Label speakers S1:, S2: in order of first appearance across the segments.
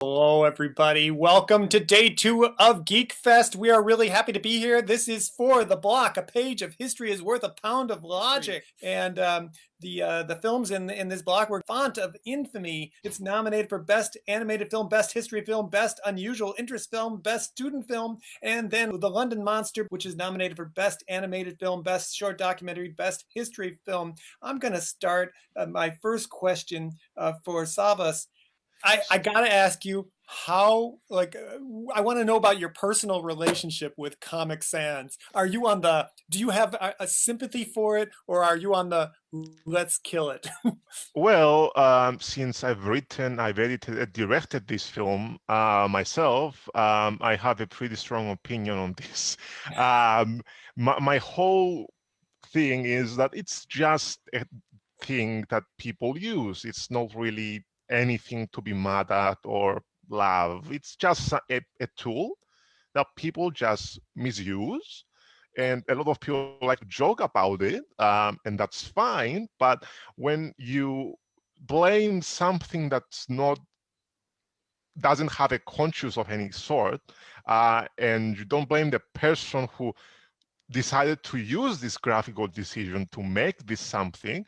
S1: Hello, everybody. Welcome to day 2 of GeekFest. We are really happy to be here. This is For the Block. A page of history is worth a pound of logic. And the films in this block were Font of Infamy. It's nominated for Best Animated Film, Best History Film, Best Unusual Interest Film, Best Student Film, and then The London Monster, which is nominated for Best Animated Film, Best Short Documentary, Best History Film. I'm going to start my first question for Savvas. I gotta ask you how, I want to know about your personal relationship with Comic Sans. Do you have a sympathy for it, or are you on the let's kill it?
S2: Well, since I've edited and directed this film myself, I have a pretty strong opinion on this. My whole thing is that it's just a thing that people use. It's not really anything to be mad at or love. It's just a tool that people just misuse. And a lot of people like to joke about it, and that's fine. But when you blame something doesn't have a conscience of any sort, and you don't blame the person who decided to use this graphical decision to make this something,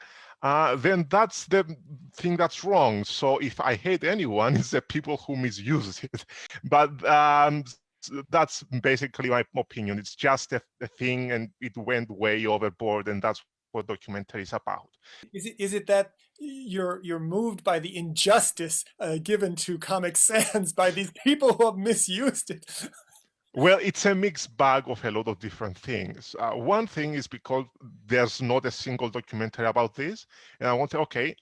S2: then that's the thing that's wrong. So if I hate anyone, it's the people who misuse it. But that's basically my opinion. It's just a thing, and it went way overboard, and that's what documentary is about.
S1: Is it that you're moved by the injustice given to Comic Sans by these people who have misused it?
S2: Well, it's a mixed bag of a lot of different things. One thing is because there's not a single documentary about this, and I want to, okay,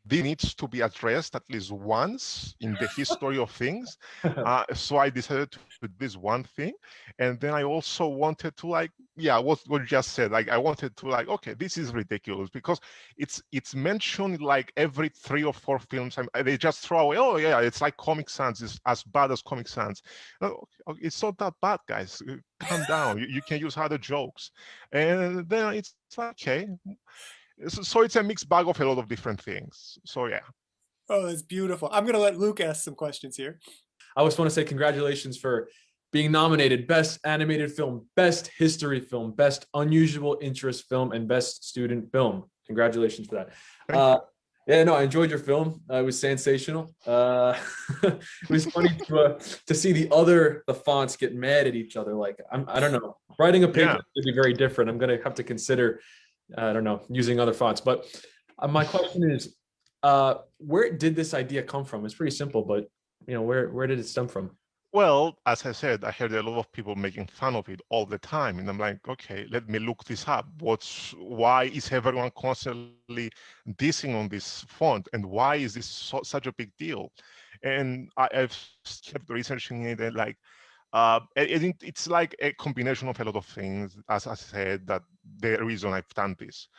S2: this needs to be addressed at least once in the history of things. So I decided to do this one thing, and then I also wanted to, like, yeah, what you just said, like, I wanted to, like, okay, this is ridiculous because it's mentioned like every 3 or 4 films. They just throw away, oh yeah, it's like Comic Sans, it's as bad as Comic Sans. No, it's not that bad, guys. Calm down. You can use other jokes, and then it's like, okay. So it's a mixed bag of a lot of different things. So yeah.
S1: Oh, that's beautiful. I'm gonna let Luke ask some questions here.
S3: I just want to say congratulations for being nominated Best Animated Film, Best History Film, Best Unusual Interest Film, and Best Student Film. Congratulations for that. Yeah, no, I enjoyed your film. It was sensational. It was funny to see the fonts get mad at each other. Like, I don't know, writing a paper would be very different. I'm gonna have to consider, I don't know, using other fonts. But my question is, where did this idea come from? It's pretty simple, but where did it stem from?
S2: Well, as I said, I heard a lot of people making fun of it all the time, and I'm like, okay, let me look this up. Why is everyone constantly dissing on this font, and why is this such a big deal? And I've kept researching it, and like, it's like a combination of a lot of things. As I said, that the reason I've done this.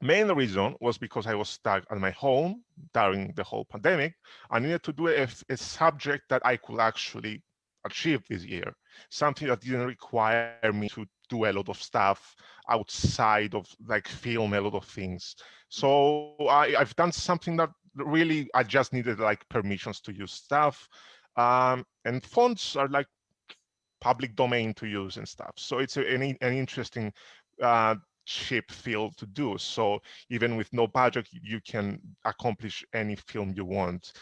S2: Main reason was because I was stuck at my home during the whole pandemic. I needed to do a subject that I could actually achieve this year, something that didn't require me to do a lot of stuff outside of, like, film a lot of things. So I've done something that really I just needed, like, permissions to use stuff, and fonts are like public domain to use and stuff. So it's an interesting cheap field to do. So even with no budget, you can accomplish any film you want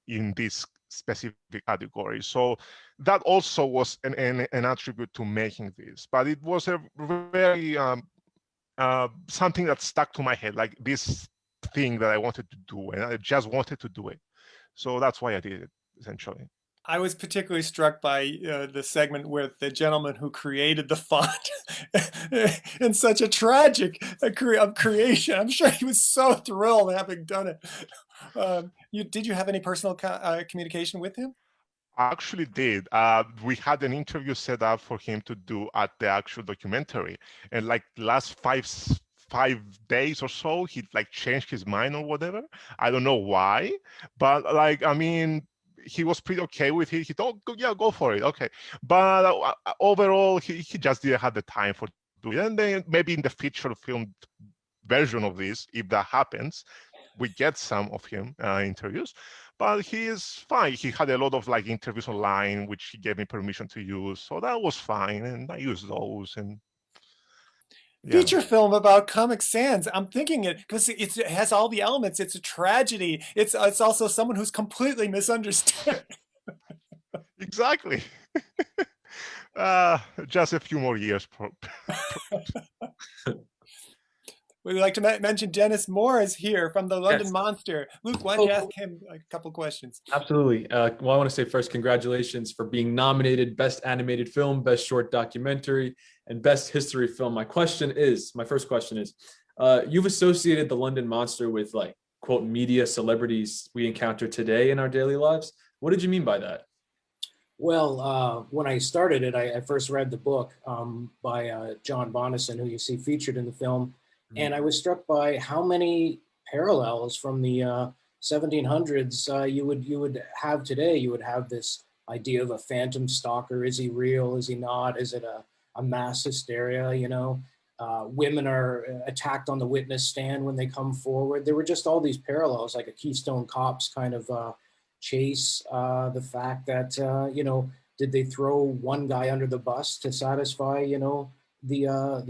S2: in this specific category. So that also was an attribute to making this, but it was a very something that stuck to my head, like this thing that I wanted to do, and I just wanted to do it. So that's why I did it, essentially.
S1: I was particularly struck by the segment where the gentleman who created the font in such a tragic creation. I'm sure he was so thrilled having done it. Did you have any personal communication with him?
S2: I actually did. We had an interview set up for him to do at the actual documentary, and like last 5 days or so, he like changed his mind or whatever. I don't know why, but like, I mean, he was pretty okay with it. He thought, yeah, go for it. Okay. But overall, he just didn't have the time for doing it. And then maybe in the feature film version of this, if that happens, we get some of him interviews, but he is fine. He had a lot of like interviews online, which he gave me permission to use, so that was fine, and I used those. And yeah.
S1: Feature film about Comic Sans. I'm thinking it because it has all the elements. It's a tragedy. It's also someone who's completely misunderstood.
S2: Exactly. Just a few more years.
S1: We'd like to mention Dennis Mohr is here from the London Monster. Luke, why don't you ask him a couple questions?
S3: Absolutely. Well, I want to say first, congratulations for being nominated Best Animated Film, Best Short Documentary, and Best History Film. My first question is, you've associated the London Monster with like, quote, media celebrities we encounter today in our daily lives. What did you mean by that?
S4: Well, when I started it, I first read the book by John Bonnison, who you see featured in the film. And I was struck by how many parallels from the 1700s you would have today. You would have this idea of a phantom stalker. Is he real? Is he not? Is it a mass hysteria? You know, women are attacked on the witness stand when they come forward. There were just all these parallels, like a Keystone Cops kind of chase. The fact that you know, did they throw one guy under the bus to satisfy, you know, the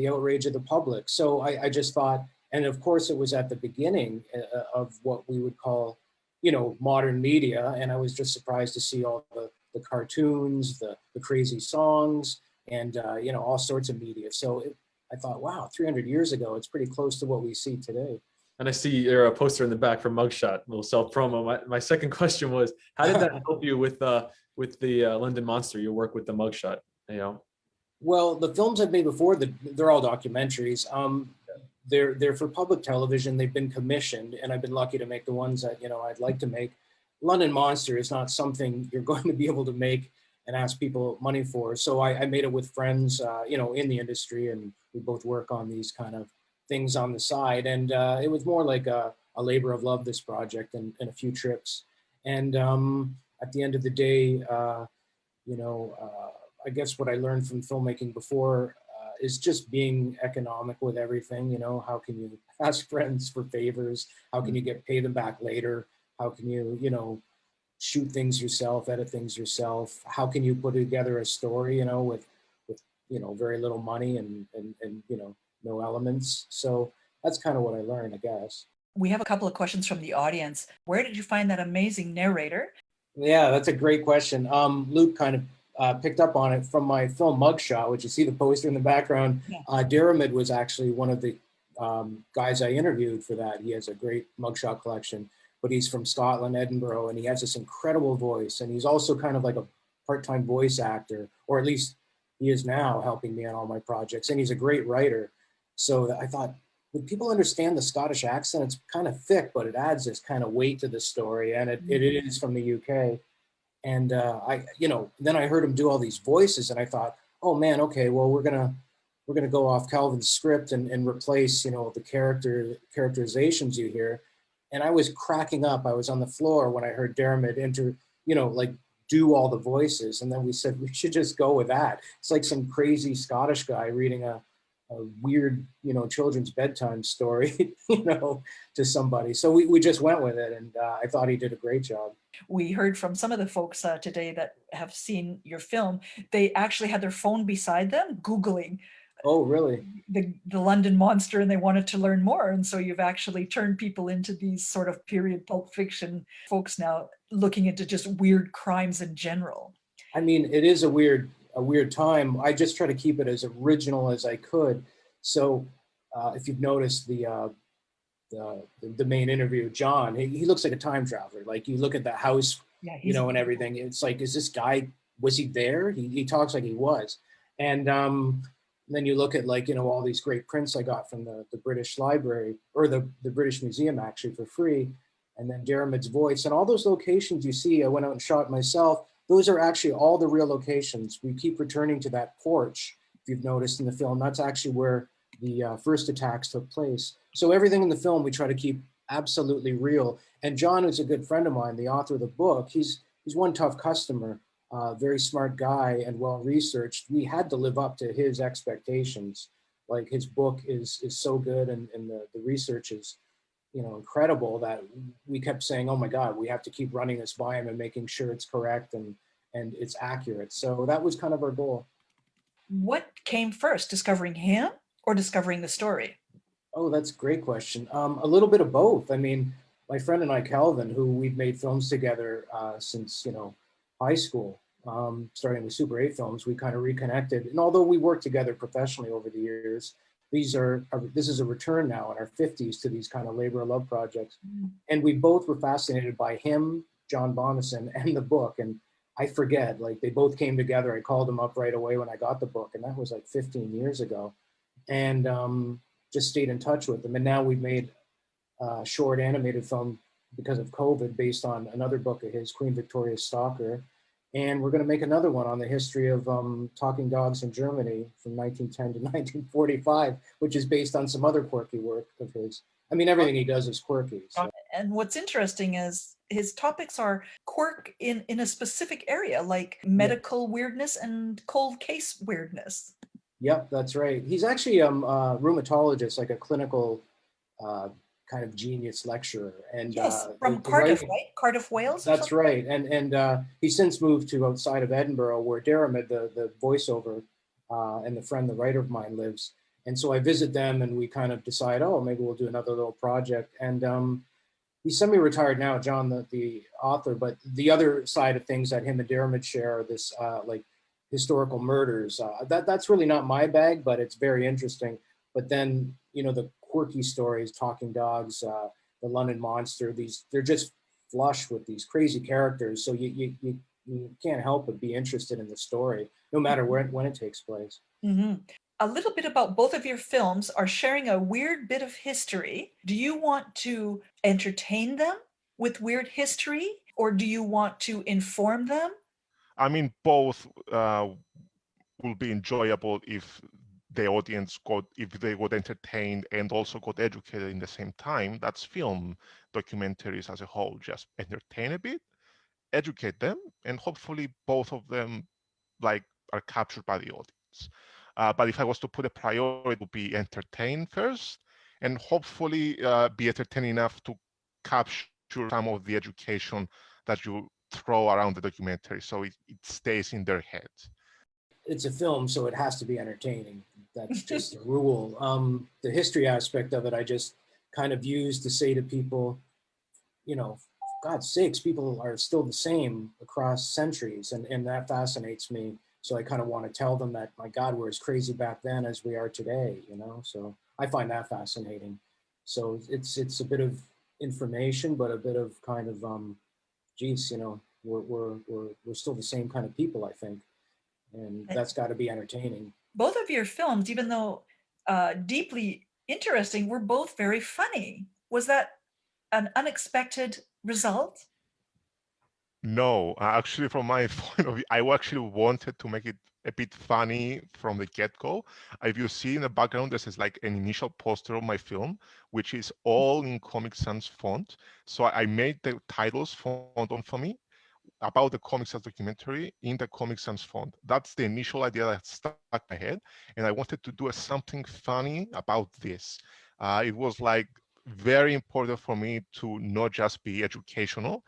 S4: outrage of the public? So I just thought, and of course it was at the beginning of what we would call, you know, modern media, and I was just surprised to see all the cartoons, the crazy songs, and you know, all sorts of media. So I thought, wow, 300 years ago, it's pretty close to what we see today.
S3: And I see your poster in the back for Mugshot, a little self promo. My second question was, how did that help you with the London Monster? Your work with the Mugshot, you know?
S4: Well, the films I've made before, they're all documentaries. They're for public television. They've been commissioned, and I've been lucky to make the ones that, you know, I'd like to make. London Monster is not something you're going to be able to make and ask people money for. So I made it with friends, you know, in the industry, and we both work on these kind of things on the side. And it was more like a labor of love, this project, and a few trips. And at the end of the day, you know, I guess what I learned from filmmaking before is just being economic with everything. You know, how can you ask friends for favors? How can you pay them back later? How can you, you know, shoot things yourself, edit things yourself? How can you put together a story, you know, with you know, very little money and you know, no elements? So that's kind of what I learned, I guess.
S5: We have a couple of questions from the audience. Where did you find that amazing narrator?
S4: Yeah, that's a great question. Luke kind of picked up on it from my film Mugshot, which you see the poster in the background.
S5: Yeah.
S4: Diarmid was actually one of the guys I interviewed for that. He has a great mugshot collection, but he's from Scotland, Edinburgh, and he has this incredible voice. And he's also kind of like a part-time voice actor, or at least he is now, helping me on all my projects. And he's a great writer. So I thought, would people understand the Scottish accent? It's kind of thick, but it adds this kind of weight to the story. And it is from the UK. And I, you know, then I heard him do all these voices, and I thought, oh man, okay, well, we're gonna go off Calvin's script and replace, you know, the characterizations you hear. And I was cracking up. I was on the floor when I heard Diarmid you know, like do all the voices. And then we said, we should just go with that. It's like some crazy Scottish guy reading a weird, you know, children's bedtime story, you know, to somebody. So we just went with it, and I thought he did a great job.
S5: We heard from some of the folks today that have seen your film. They actually had their phone beside them, Googling.
S4: Oh, really?
S5: The London Monster, and they wanted to learn more. And so you've actually turned people into these sort of period pulp fiction folks now, looking into just weird crimes in general.
S4: I mean, it is a weird time. I just try to keep it as original as I could. So if you've noticed the main interview, John, he looks like a time traveler. Like, you look at the house, yeah, you know, and everything. It's like, is this guy, was he there? He talks like he was. And then you look at, like, you know, all these great prints I got from the British Library, or the British Museum, actually, for free. And then Diarmid's voice and all those locations you see, I went out and shot myself. Those are actually all the real locations. We keep returning to that porch, if you've noticed in the film. That's actually where the first attacks took place. So everything in the film we try to keep absolutely real. And John is a good friend of mine, the author of the book. He's one tough customer, very smart guy and well-researched. We had to live up to his expectations. Like, his book is so good, and the research is incredible that we kept saying, oh my God, we have to keep running this by him and making sure it's correct and it's accurate. So that was kind of our goal.
S5: What came first, discovering him or discovering the story?
S4: Oh, that's a great question. A little bit of both. I mean, my friend and I, Calvin, who we've made films together since, high school, starting with Super 8 films, we kind of reconnected. And although we worked together professionally over the years, this is a return now in our 50s to these kind of labor of love projects. And we both were fascinated by him, John Bonnison, and the book. And I forget, like they both came together. I called him up right away when I got the book, and that was like 15 years ago. And just stayed in touch with them. And now we've made a short animated film because of COVID based on another book of his, Queen Victoria's Stalker. And we're going to make another one on the history of talking dogs in Germany from 1910 to 1945, which is based on some other quirky work of his. I mean, everything he does is quirky. So.
S5: And what's interesting is his topics are quirk in a specific area, like medical weirdness and cold case weirdness.
S4: Yep, that's right. He's actually a rheumatologist, like a clinical kind of genius lecturer. And
S5: yes, from Cardiff, right? Cardiff, Wales?
S4: That's right. And he's since moved to outside of Edinburgh, where Dermot, the voiceover and the friend, the writer of mine, lives. And so I visit them and we kind of decide, oh, maybe we'll do another little project. And he's semi-retired now, John, the author, but the other side of things that him and Dermot share are this like historical murders. That's really not my bag, but it's very interesting. But then, the quirky stories, talking dogs, the London Monster, they're just flush with these crazy characters. So you can't help but be interested in the story, no matter when it takes place.
S5: Mm-hmm. A little bit about both of your films are sharing a weird bit of history. Do you want to entertain them with weird history, or do you want to inform them?
S2: I mean, both will be enjoyable if the audience if they got entertained and also got educated in the same time. That's film documentaries as a whole. Just entertain a bit, educate them, and hopefully both of them are captured by the audience. But if I was to put a priority, it would be entertain first, and hopefully be entertained enough to capture some of the education that you throw around the documentary, so it stays in their heads.
S4: It's a film, so it has to be entertaining. That's just a rule. The history aspect of it, I just kind of use to say to people, for God's sakes, people are still the same across centuries, and that fascinates me. So I kind of want to tell them that, my God, we're as crazy back then as we are today, So I find that fascinating. So it's a bit of information, but a bit of kind of, we're still the same kind of people, I think. And that's got to be entertaining.
S5: Both of your films, even though deeply interesting, were both very funny. Was that an unexpected result?
S2: No, actually, from my point of view, I actually wanted to make it a bit funny from the get-go. If you see in the background, this is like an initial poster of my film, which is all in Comic Sans font. So I made the titles font on for me about the Comic Sans documentary in the Comic Sans font. That's the initial idea that stuck in my head, and I wanted to do something funny about this. It was very important for me to not just be educational.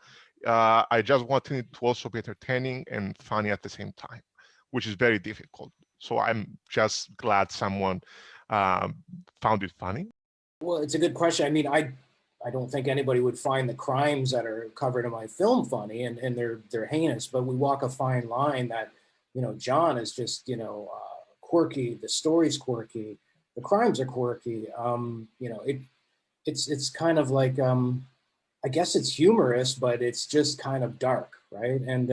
S2: I just wanted it to also be entertaining and funny at the same time, which is very difficult. So I'm just glad someone found it funny.
S4: Well, it's a good question. I mean, I don't think anybody would find the crimes that are covered in my film funny, and they're heinous, but we walk a fine line that, John is just, quirky, the story's quirky, the crimes are quirky. It's kind of like, I guess it's humorous, but it's just kind of dark, right? And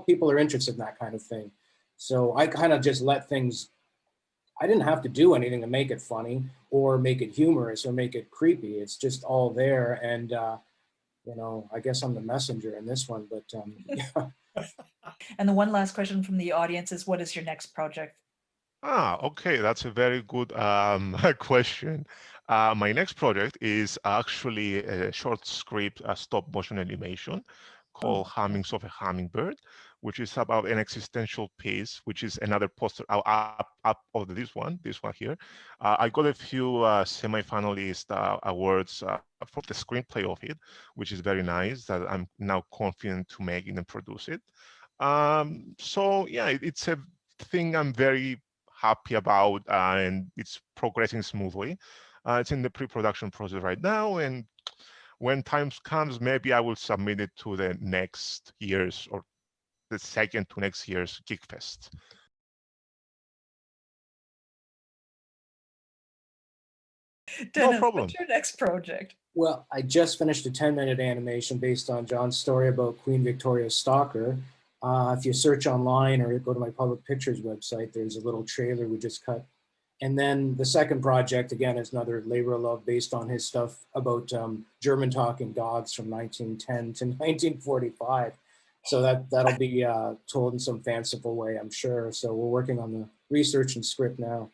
S4: people are interested in that kind of thing. So I kind of just let things, I didn't have to do anything to make it funny or make it humorous or make it creepy. It's just all there. And, I guess I'm the messenger in this one, but yeah.
S5: And the one last question from the audience is, what is your next project?
S2: Okay, that's a very good question. My next project is actually a short script, stop motion animation called Hummings of a Hummingbird, which is about an existential piece, which is another poster up of this one here. I got a few semi-finalist awards for the screenplay of it, which is very nice, that I'm now confident to make it and produce it. So yeah, it's a thing I'm very happy about, and it's progressing smoothly. It's in the pre-production process right now, and when time comes, maybe I will submit it to the next year's, or the second to next year's GeekFest.
S5: Dennis,
S2: problem.
S5: what's your next project?
S4: Well, I just finished a 10-minute animation based on John's story about Queen Victoria's stalker. If you search online or go to my public pictures website, there's a little trailer we just cut. And then the second project, again, is another labor of love based on his stuff about German talking dogs from 1910 to 1945. So that'll be told in some fanciful way, I'm sure. So we're working on the research and script now.